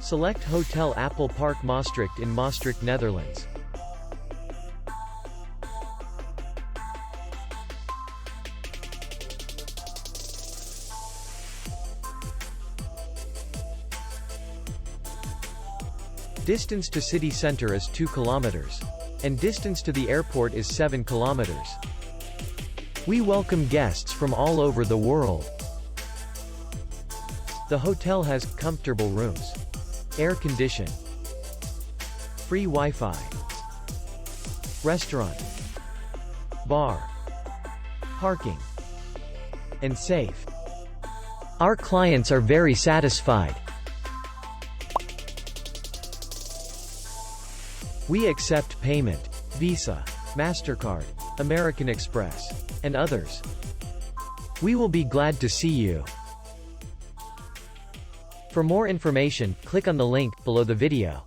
Select Hotel Apple Park Maastricht in Maastricht, Netherlands. Distance to city center is 2 kilometers. And distance to the airport is 7 kilometers. We welcome guests from all over the world. The hotel has comfortable rooms, air condition, free Wi-Fi, restaurant, bar, parking, and safe. Our clients are very satisfied. We accept payment, Visa, MasterCard, American Express, and others. We will be glad to see you. For more information, click on the link below the video.